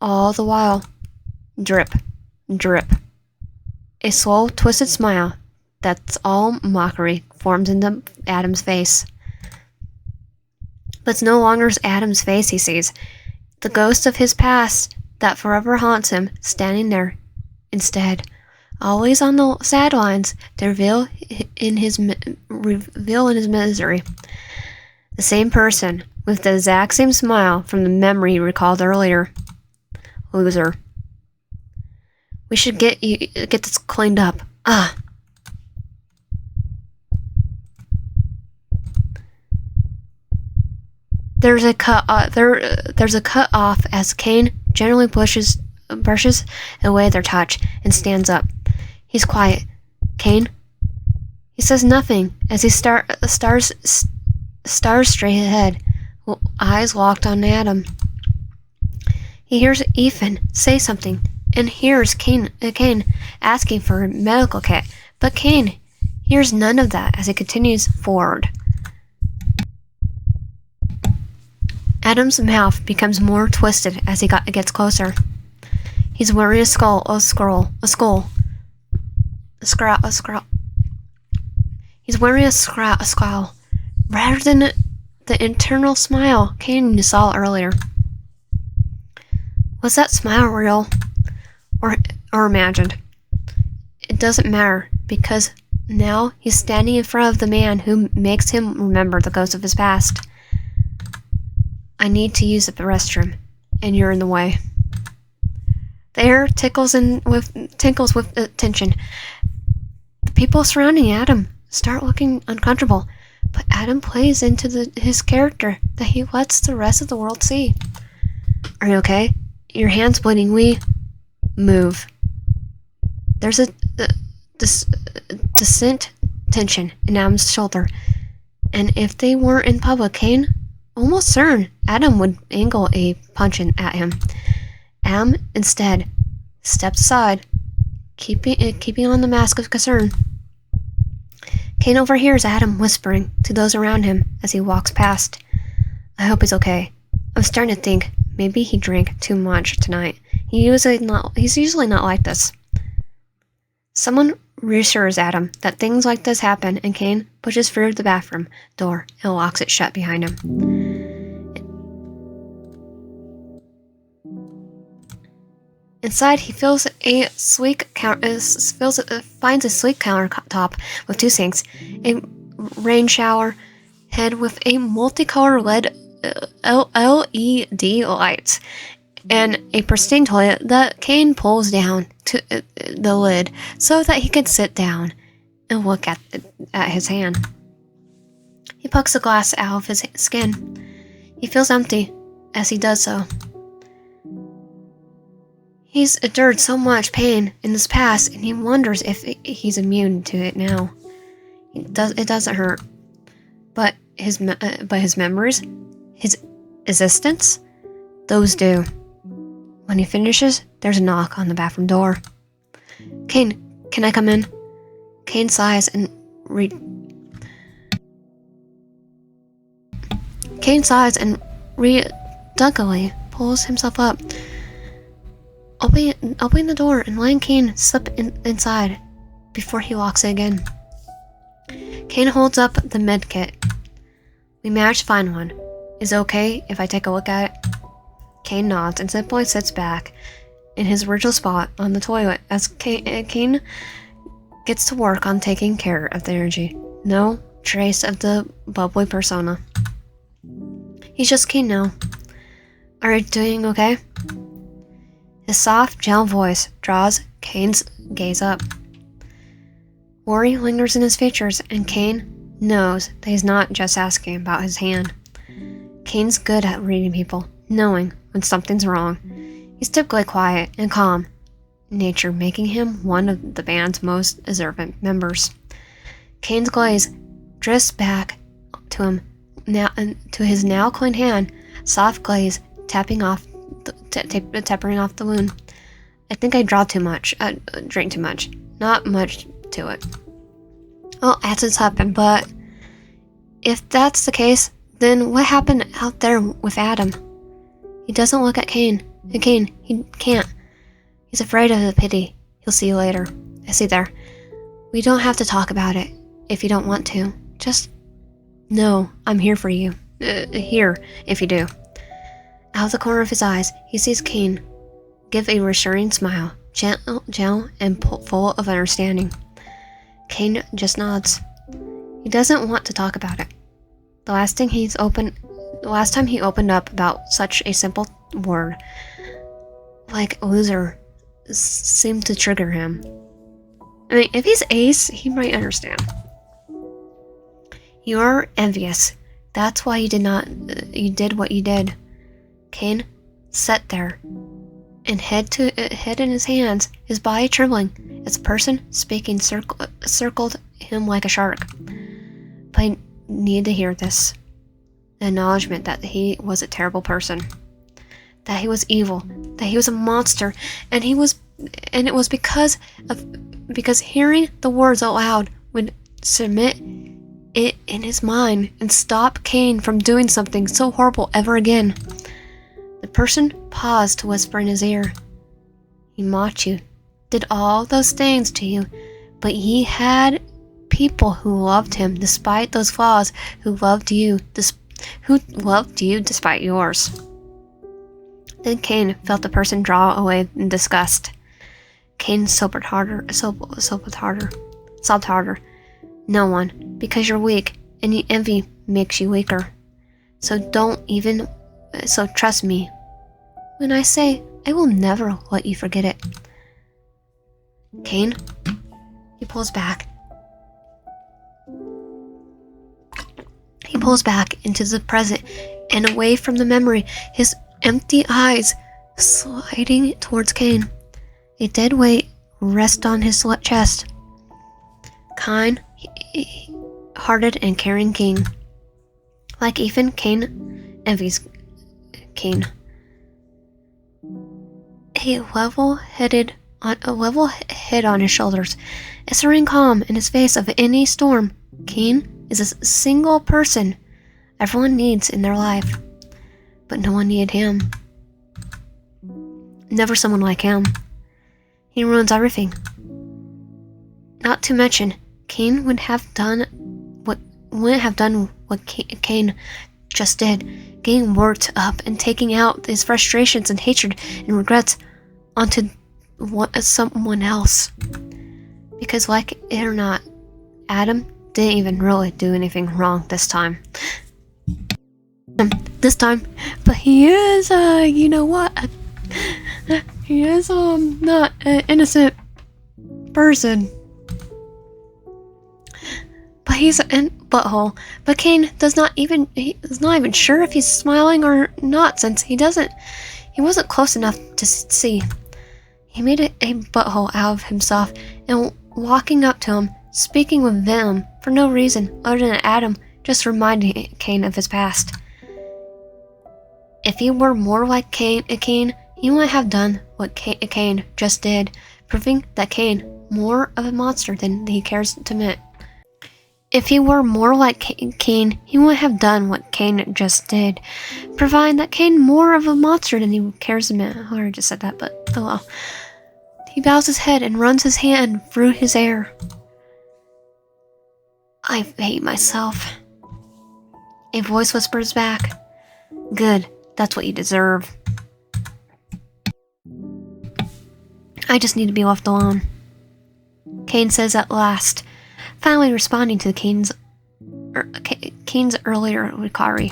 all the while. Drip, drip. A slow, twisted smile that's all mockery forms into Adam's face. But it's no longer Adam's face he sees. The ghost of his past that forever haunts him, standing there instead, always on the sidelines to reveal in his misery. The same person, with the exact same smile from the memory he recalled earlier. Loser. We should get this cleaned up. There's a cut off as Cain generally brushes away their touch and stands up. He's quiet. Cain? He says nothing as he stars straight ahead, eyes locked on Adam. He hears Ethan say something and hears Cain asking for a medical kit, but Cain hears none of that as he continues forward. Adam's mouth becomes more twisted as he gets closer. He's wearing a skull. He's wearing a scowl, rather than the internal smile Cain saw earlier. Was that smile real, or imagined? It doesn't matter, because now he's standing in front of the man who makes him remember the ghost of his past. I need to use the restroom, and you're in the way. The air tinkles with tension. The people surrounding Adam start looking uncomfortable, but Adam plays into his character that he lets the rest of the world see. Are you okay? Your hand's bleeding. We move. There's a distinct tension in Adam's shoulder, and if they weren't in public, Cain almost certain Adam would angle a punch at him. Adam instead steps aside, keeping on the mask of concern. Cain overhears Adam whispering to those around him as he walks past. I hope he's okay. I'm starting to think maybe he drank too much tonight. He's usually not like this. Someone reassures Adam that things like this happen, and Cain pushes through the bathroom door and locks it shut behind him. Inside, he finds a sleek countertop with two sinks, a rain shower head with a multicolored LED lights, and a pristine toilet that Cain pulls down to the lid so that he can sit down and look at his hand. He pokes the glass out of his skin. He feels empty as he does so. He's endured so much pain in his past, and he wonders if he's immune to it now. It doesn't hurt, but his memories, his existence, those do. When he finishes, there's a knock on the bathroom door. Cain, can I come in? Cain sighs and reluctantly pulls himself up, opening the door and letting Cain slip inside before he locks it again. Cain holds up the med kit. We managed to find one. Is it okay if I take a look at it? Cain nods and simply sits back in his original spot on the toilet as Cain gets to work on taking care of the energy. No trace of the bubbly persona. He's just Cain now. Are you doing okay? His soft, gentle voice draws Cain's gaze up. Worry lingers in his features, and Cain knows that he's not just asking about his hand. Cain's good at reading people, knowing when something's wrong. He's typically quiet and calm, nature making him one of the band's most observant members. Cain's gaze drifts back to him now, to his now clean hand, soft glaze tapping off the wound. I think I drank too much. Not much to it. Well, accidents happen, but if that's the case, then what happened out there with Adam? He doesn't look at Cain. Cain, he can't. He's afraid of the pity he'll see later. I see there. We don't have to talk about it if you don't want to. Just know I'm here for you. Here, if you do. Out of the corner of his eyes, he sees Cain give a reassuring smile, gentle and full of understanding. Cain just nods. He doesn't want to talk about it. The last time he opened up about such a simple word, like loser, seemed to trigger him. I mean, if he's Ace, he might understand. You're envious. That's why you did what you did. Cain sat there, and head in his hands, his body trembling, as the person speaking circled him like a shark. But I needed to hear this. The acknowledgement that he was a terrible person. That he was evil. That he was a monster. And it was because hearing the words out loud would cement it in his mind and stop Cain from doing something so horrible ever again. The person paused to whisper in his ear. He mocked you, did all those things to you, but he had people who loved him despite those flaws, who loved you despite yours. Then Cain felt the person draw away in disgust. Cain sobbed harder. No one, because you're weak, and envy makes you weaker. So trust me when I say I will never let you forget it. Cain, he pulls back. He pulls back into the present and away from the memory, his empty eyes sliding towards Cain. A dead weight rests on his chest. Kind-hearted and caring king. Like Ethan, Cain envies Cain. A level head on his shoulders, a serene calm in his face of any storm. Cain is a single person everyone needs in their life, but no one needed him. Never someone like him. He ruins everything. Not to mention, Cain wouldn't have done what Cain just did, getting worked up and taking out his frustrations and hatred and regrets onto someone else. Because like it or not, Adam didn't even really do anything wrong this time. But he is, you know what? He is, not an innocent person. But he's a butthole. But Cain is not even sure if he's smiling or not, since he wasn't close enough to see. He made a butthole out of himself, and walking up to him, speaking with venom for no reason other than Adam just reminding Cain of his past. If he were more like Cain, he wouldn't have done what Cain just did, proving that Cain more of a monster than he cares to admit. If he were more like Cain, he wouldn't have done what Cain just did, proving that Cain more of a monster than he cares to admit. I already just said that, but oh well. He bows his head and runs his hand through his hair. I hate myself. A voice whispers back. Good, that's what you deserve. I just need to be left alone, Cain says at last, finally responding to Cain's earlier inquiry.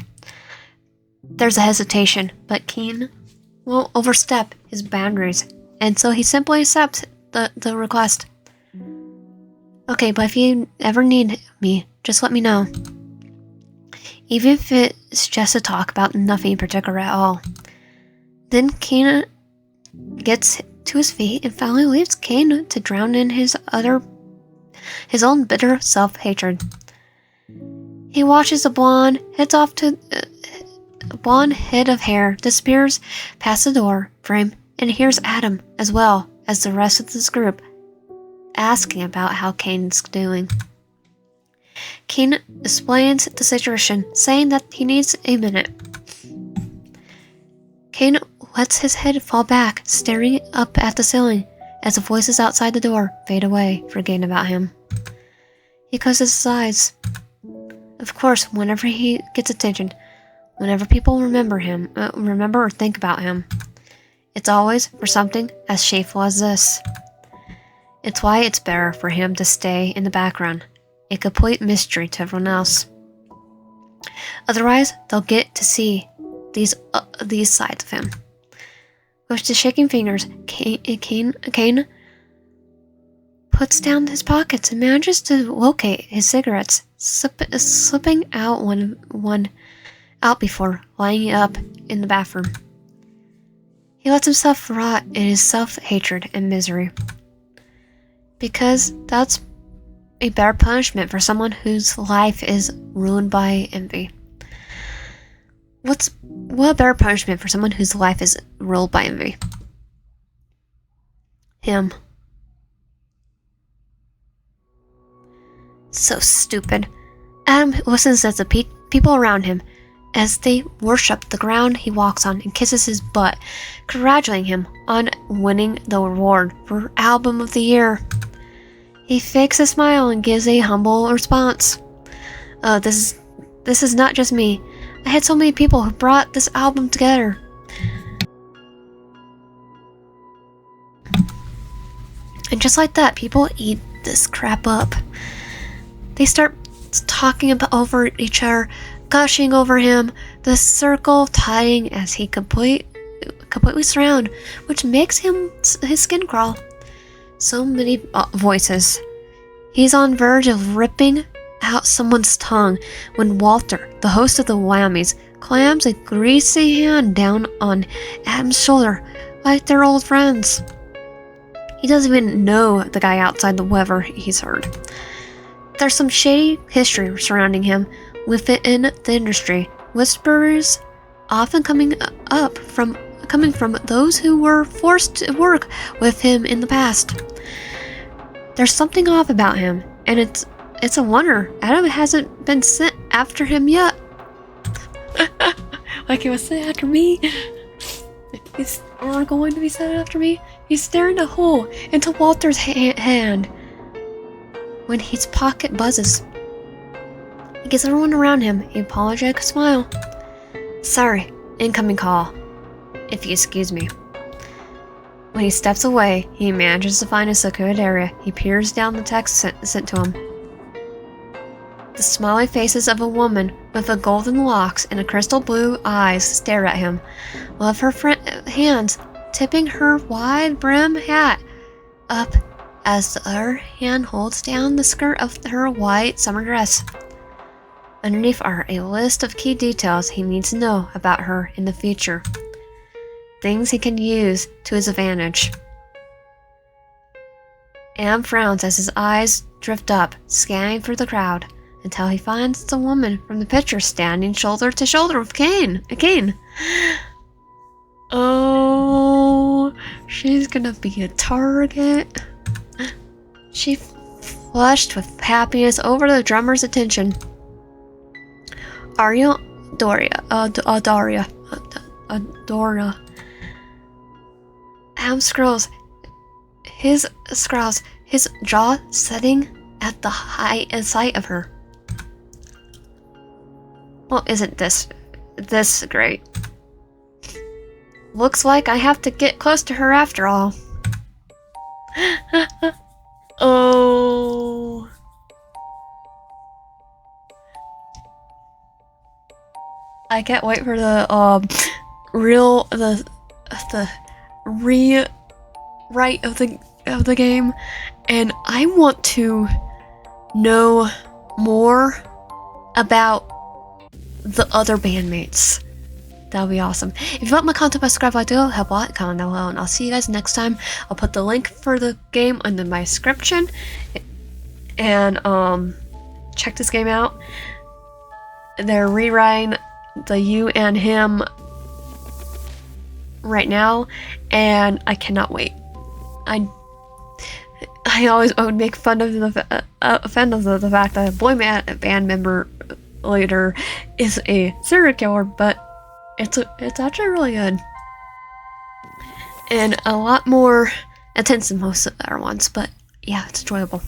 There's a hesitation, but Cain won't overstep his boundaries, and so he simply accepts the request. Okay, but if you ever need me, just let me know. Even if it's just a talk about nothing in particular at all. Then Cain gets to his feet and finally leaves Cain to drown in his own bitter self-hatred. He watches the blonde head of hair disappears past the door frame and hears Adam, as well as the rest of this group, asking about how Cain's doing. Cain explains the situation, saying that he needs a minute. Cain lets his head fall back, staring up at the ceiling as the voices outside the door fade away, forgetting about him. He closes his eyes. Of course, whenever he gets attention, whenever people remember or think about him, it's always for something as shameful as this. It's why it's better for him to stay in the background, a complete mystery to everyone else. Otherwise, they'll get to see these sides of him. With the shaking fingers, Cain puts down his pockets and manages to locate his cigarettes, slipping out one out before lining up in the bathroom. He lets himself rot in his self-hatred and misery. Because that's a better punishment for someone whose life is ruined by envy. What a better punishment for someone whose life is ruled by envy? Him. So stupid. Adam listens as the people around him, as they worship the ground he walks on and kisses his butt, congratulating him on winning the award for Album of the Year. He fakes a smile and gives a humble response. Oh, this is not just me. I had so many people who brought this album together. And just like that, people eat this crap up. They start talking over each other, gushing over him, the circle tying as he completely surround, which makes his skin crawl. So many voices. He's on verge of ripping out someone's tongue when Walter, the host of the Whammies, clams a greasy hand down on Adam's shoulder like they're old friends. He doesn't even know the guy outside the whoever he's heard. There's some shady history surrounding him within the industry. Whispers often coming from those who were forced to work with him in the past. There's something off about him, and it's a wonder Adam hasn't been sent after him yet. Like he was sent after me. He's going to be sent after me. He's staring a hole into Walter's hand when his pocket buzzes. He gives everyone around him a apologetic smile. Sorry, incoming call. If you excuse me. When he steps away, he manages to find a secluded area. He peers down the text sent to him. The smiley faces of a woman with a golden locks and a crystal blue eyes stare at him, one of her hands tipping her wide brim hat up as the other hand holds down the skirt of her white summer dress. Underneath are a list of key details he needs to know about her in the future. Things he can use to his advantage. Am frowns as his eyes drift up, scanning through the crowd, until he finds the woman from the picture standing shoulder to shoulder with Cain. Oh, she's gonna be a target. She flushed with happiness over the drummer's attention. Doria. Adam scrolls, his jaw setting at the sight of her. Well, isn't this This is great. Looks like I have to get close to her after all. Oh. I can't wait for the rewrite of the game, and I want to know more about the other bandmates. That would be awesome. If you want my content, subscribe, like, do help a lot, comment down below, and I'll see you guys next time. I'll put the link for the game in my description, and check this game out. They're rewriting the You And Him right now, and I cannot wait. I would make fun of the fact that a boy band member leader is a serial killer, but it's actually really good and a lot more intense than most of the other ones. But yeah, it's enjoyable.